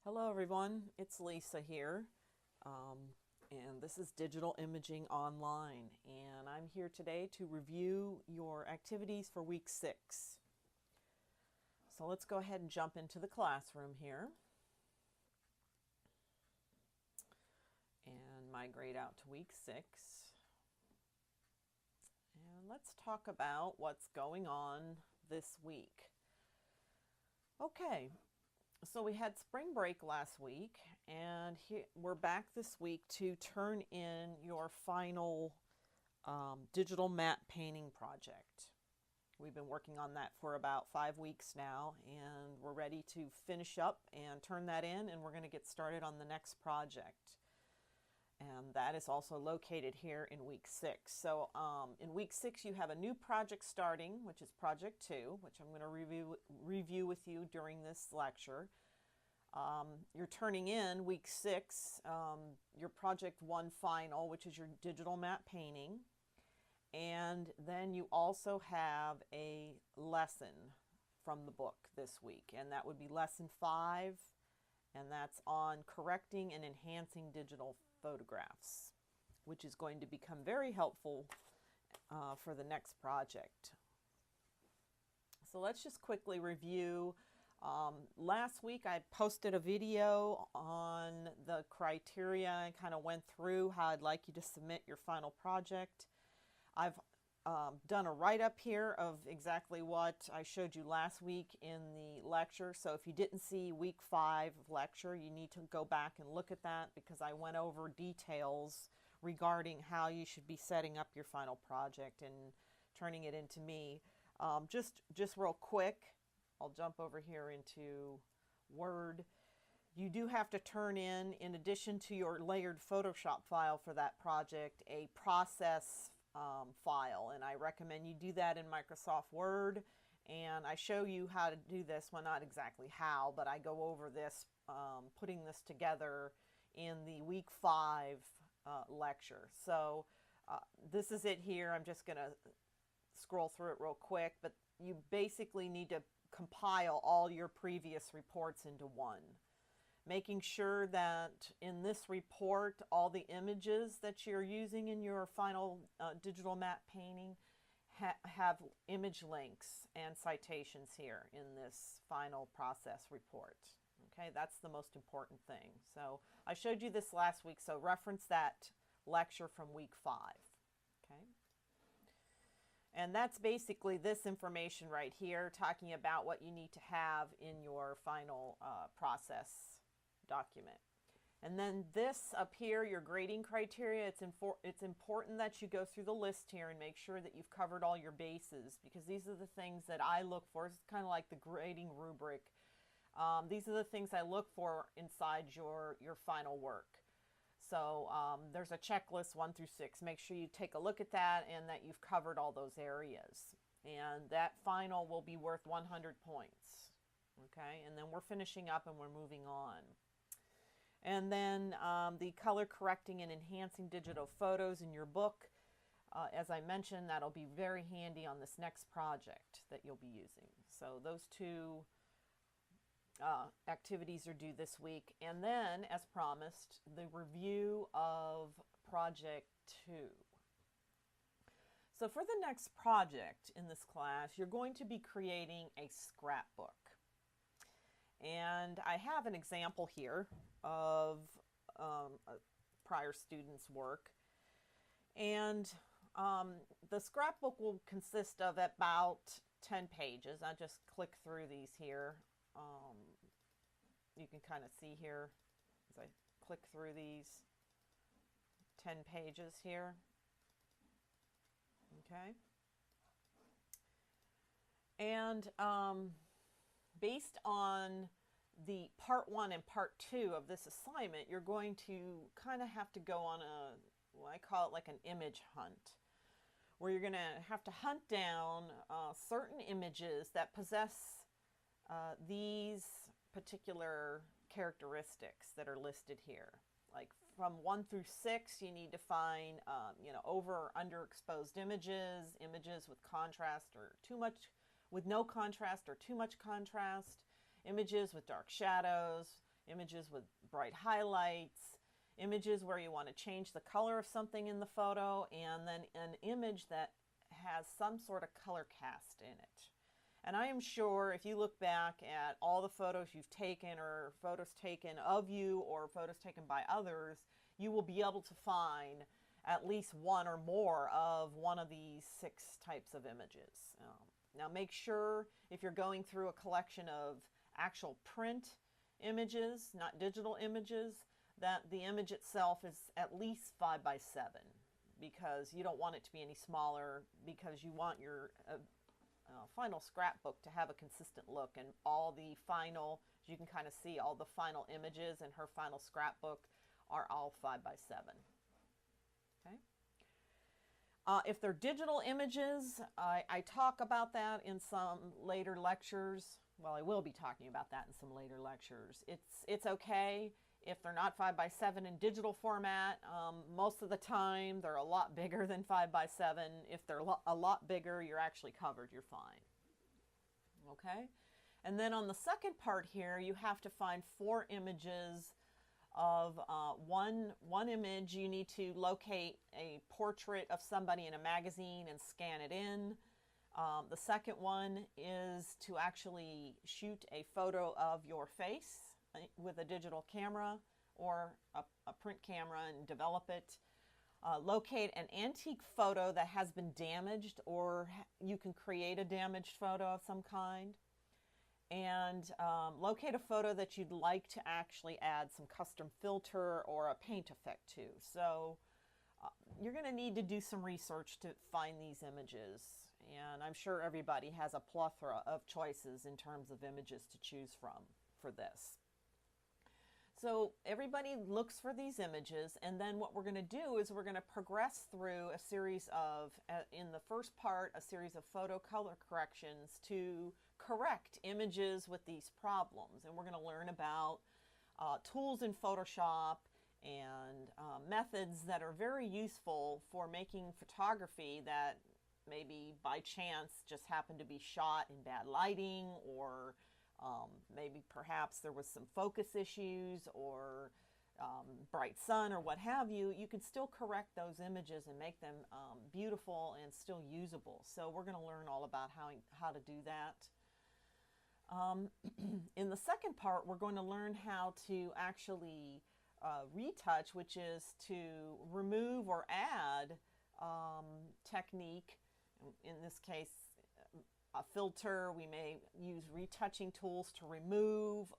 Hello everyone, it's Lisa here, and this is Digital Imaging Online, and I'm here today to review your activities for week 6. So let's go ahead and jump into the classroom here and migrate out to week 6. And let's talk about what's going on this week. Okay. So we had spring break last week, and we're back this week to turn in your final digital matte painting project. We've been working on that for about 5 weeks now, and we're ready to finish up and turn that in, and we're going to get started on the next project. And that is also located here in week 6. So in week 6 you have a new project starting, which is project 2, which I'm going to review with you during this lecture. You're turning in week 6 your project 1 final, which is your digital matte painting. And then you also have a lesson from the book this week, and that would be lesson 5, and that's on correcting and enhancing digital photographs, which is going to become very helpful for the next project. So let's just quickly review. Last week I posted a video on the criteria and kind of went through how I'd like you to submit your final project. I've done a write-up here of exactly what I showed you last week in the lecture. So if you didn't see week 5 lecture, you need to go back and look at that, because I went over details regarding how you should be setting up your final project and turning it into me. Just real quick, I'll jump over here into Word. You do have to turn in addition to your layered Photoshop file for that project, a process file, and I recommend you do that in Microsoft Word. And I show you how to do this. Well, not exactly how, but I go over this, putting this together in the week 5 lecture. So this is it here. I'm just going to scroll through it real quick, but you basically need to compile all your previous reports into one. Making sure that in this report, all the images that you're using in your final digital matte painting have image links and citations here in this final process report. Okay, that's the most important thing. So I showed you this last week, so reference that lecture from week 5. Okay. And that's basically this information right here, talking about what you need to have in your final process document. And then this up here, your grading criteria, it's important that you go through the list here and make sure that you've covered all your bases, because these are the things that I look for. It's kind of like the grading rubric. These are the things I look for inside your final work. So there's a checklist 1 through 6. Make sure you take a look at that and that you've covered all those areas. And that final will be worth 100 points. Okay, and then we're finishing up and we're moving on. And then the color correcting and enhancing digital photos in your book. As I mentioned, that'll be very handy on this next project that you'll be using. So those 2 activities are due this week. And then, as promised, the review of project 2. So for the next project in this class, you're going to be creating a scrapbook. And I have an example here of a prior student's work. And the scrapbook will consist of about 10 pages. I just click through these here. You can kind of see here as I click through these 10 pages here. Okay. And based on the part 1 and part 2 of this assignment, you're going to kind of have to go on what I call it like an image hunt, where you're going to have to hunt down certain images that possess these particular characteristics that are listed here. Like from 1 through 6, you need to find over or underexposed images, images with contrast or too much, with no contrast or too much contrast, images with dark shadows, images with bright highlights, images where you want to change the color of something in the photo, and then an image that has some sort of color cast in it. And I am sure if you look back at all the photos you've taken, or photos taken of you, or photos taken by others, you will be able to find at least one or more of one of these 6 types of images. Now make sure, if you're going through a collection of actual print images, not digital images, that the image itself is at least 5 by 7, because you don't want it to be any smaller, because you want your final scrapbook to have a consistent look, and all the final, as you can kind of see, all the final images in her final scrapbook are all 5 by 7. Okay. If they're digital images, I talk about that in some later lectures. Well, I will be talking about that in some later lectures. It's okay if they're not 5 by 7 in digital format. Most of the time, they're a lot bigger than 5 by 7. If they're a lot bigger, you're actually covered. You're fine. Okay? And then on the second part here, you have to find 4 images of one image. You need to locate a portrait of somebody in a magazine and scan it in. The second one is to actually shoot a photo of your face with a digital camera or a print camera and develop it. Locate an antique photo that has been damaged, or you can create a damaged photo of some kind. And locate a photo that you'd like to actually add some custom filter or a paint effect to. So you're going to need to do some research to find these images. And I'm sure everybody has a plethora of choices in terms of images to choose from for this. So everybody looks for these images, and then what we're going to do is we're going to progress through a series of, in the first part, a series of photo color corrections to correct images with these problems. And we're going to learn about tools in Photoshop and methods that are very useful for making photography that maybe by chance just happened to be shot in bad lighting, or maybe perhaps there was some focus issues, or bright sun, or what have you. You can still correct those images and make them beautiful and still usable. So we're going to learn all about how to do that. In the second part, we're going to learn how to actually retouch, which is to remove or add technique. In this case, a filter. We may use retouching tools to remove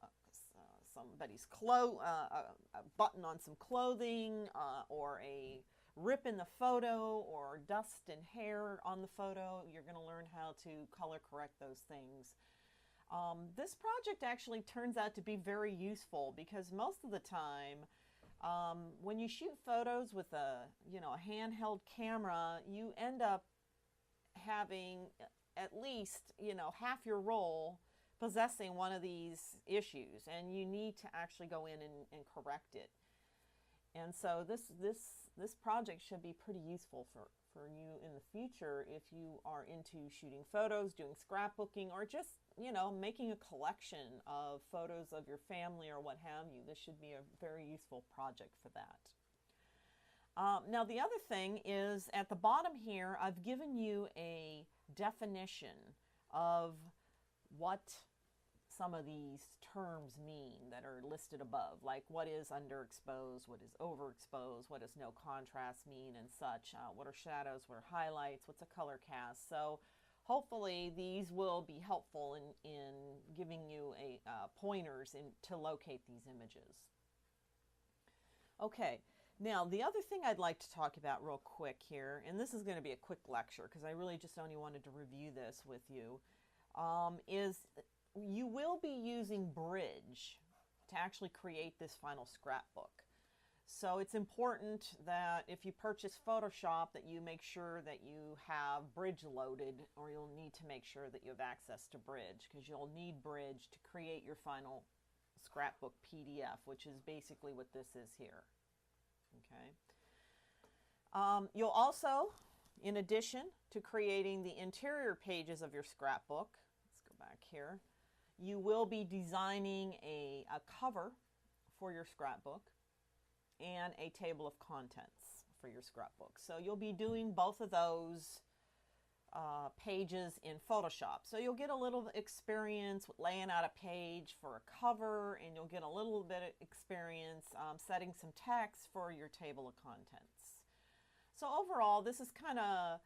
somebody's a button on some clothing, or a rip in the photo, or dust and hair on the photo. You're going to learn how to color correct those things. This project actually turns out to be very useful, because most of the time when you shoot photos with a handheld camera, you end up having at least half your roll possessing one of these issues, and you need to actually go in and correct it. And so this project should be pretty useful for you in the future if you are into shooting photos, doing scrapbooking, or just making a collection of photos of your family or what have you. This should be a very useful project for that. Now the other thing is, at the bottom here, I've given you a definition of what some of these terms mean that are listed above, like what is underexposed, what is overexposed, what does no contrast mean, and such. What are shadows, what are highlights, what's a color cast. So hopefully these will be helpful in giving you pointers to locate these images. Okay. Now, the other thing I'd like to talk about real quick here, and this is going to be a quick lecture because I really just only wanted to review this with you, is you will be using Bridge to actually create this final scrapbook. So it's important that if you purchase Photoshop that you make sure that you have Bridge loaded, or you'll need to make sure that you have access to Bridge, because you'll need Bridge to create your final scrapbook PDF, which is basically what this is here. Okay. You'll also, in addition to creating the interior pages of your scrapbook, let's go back here, you will be designing a cover for your scrapbook and a table of contents for your scrapbook. So you'll be doing both of those pages in Photoshop. So you'll get a little experience with laying out a page for a cover, and you'll get a little bit of experience setting some text for your table of contents. So overall, this is kind of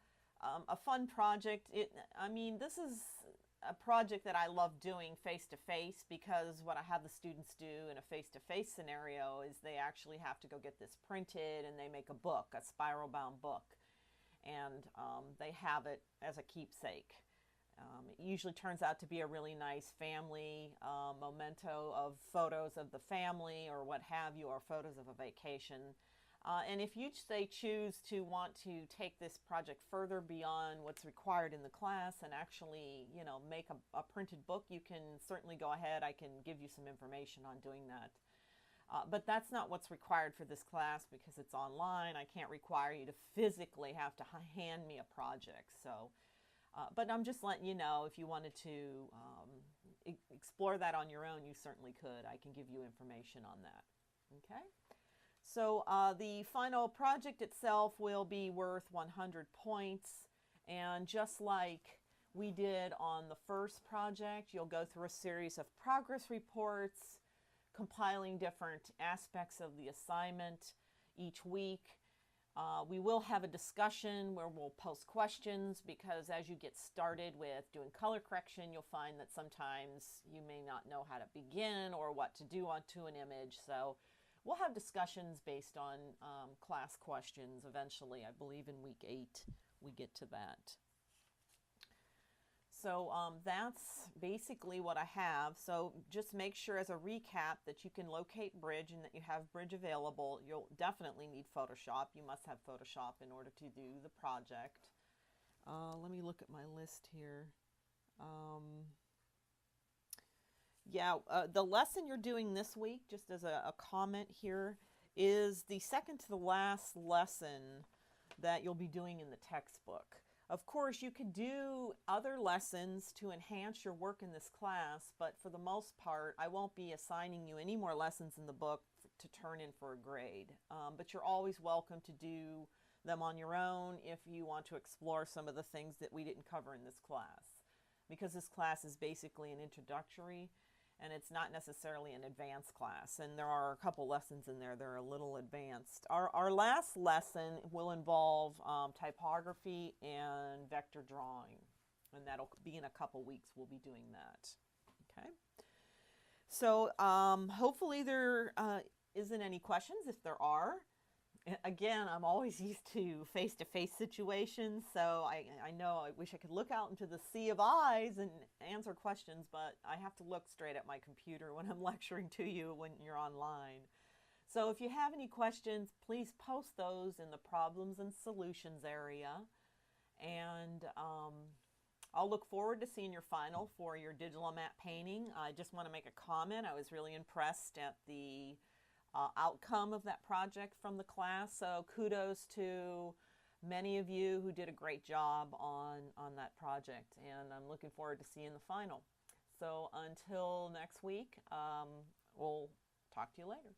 a fun project. This is a project that I love doing face-to-face, because what I have the students do in a face-to-face scenario is they actually have to go get this printed, and they make a book, a spiral-bound book, and they have it as a keepsake. It usually turns out to be a really nice family memento of photos of the family or what have you, or photos of a vacation. And if you choose to want to take this project further beyond what's required in the class and actually, make a printed book, you can certainly go ahead. I can give you some information on doing that. But that's not what's required for this class, because it's online. I can't require you to physically have to hand me a project. So, but I'm just letting you know, if you wanted to explore that on your own, you certainly could. I can give you information on that. Okay. So the final project itself will be worth 100 points. And just like we did on the first project, you'll go through a series of progress reports, compiling different aspects of the assignment each week. We will have a discussion where we'll post questions, because as you get started with doing color correction, you'll find that sometimes you may not know how to begin or what to do onto an image. So we'll have discussions based on class questions eventually. I believe in week 8 we get to that. So that's basically what I have. So just make sure, as a recap, that you can locate Bridge and that you have Bridge available. You'll definitely need Photoshop. You must have Photoshop in order to do the project. Let me look at my list here. The lesson you're doing this week, just as a comment here, is the second to the last lesson that you'll be doing in the textbook. Of course, you could do other lessons to enhance your work in this class, but for the most part, I won't be assigning you any more lessons in the book to turn in for a grade. But you're always welcome to do them on your own if you want to explore some of the things that we didn't cover in this class. Because this class is basically an introductory, and it's not necessarily an advanced class. And there are a couple lessons in there that are a little advanced. Our last lesson will involve typography and vector drawing. And that'll be in a couple weeks. We'll be doing that. Okay. So hopefully there isn't any questions. If there are, again, I'm always used to face-to-face situations, so I know I wish I could look out into the sea of eyes and answer questions, but I have to look straight at my computer when I'm lecturing to you when you're online. So if you have any questions, please post those in the problems and solutions area, and I'll look forward to seeing your final for your digital map painting. I just want to make a comment. I was really impressed at the outcome of that project from the class. So kudos to many of you who did a great job on that project, and I'm looking forward to seeing the final. So until next week, we'll talk to you later.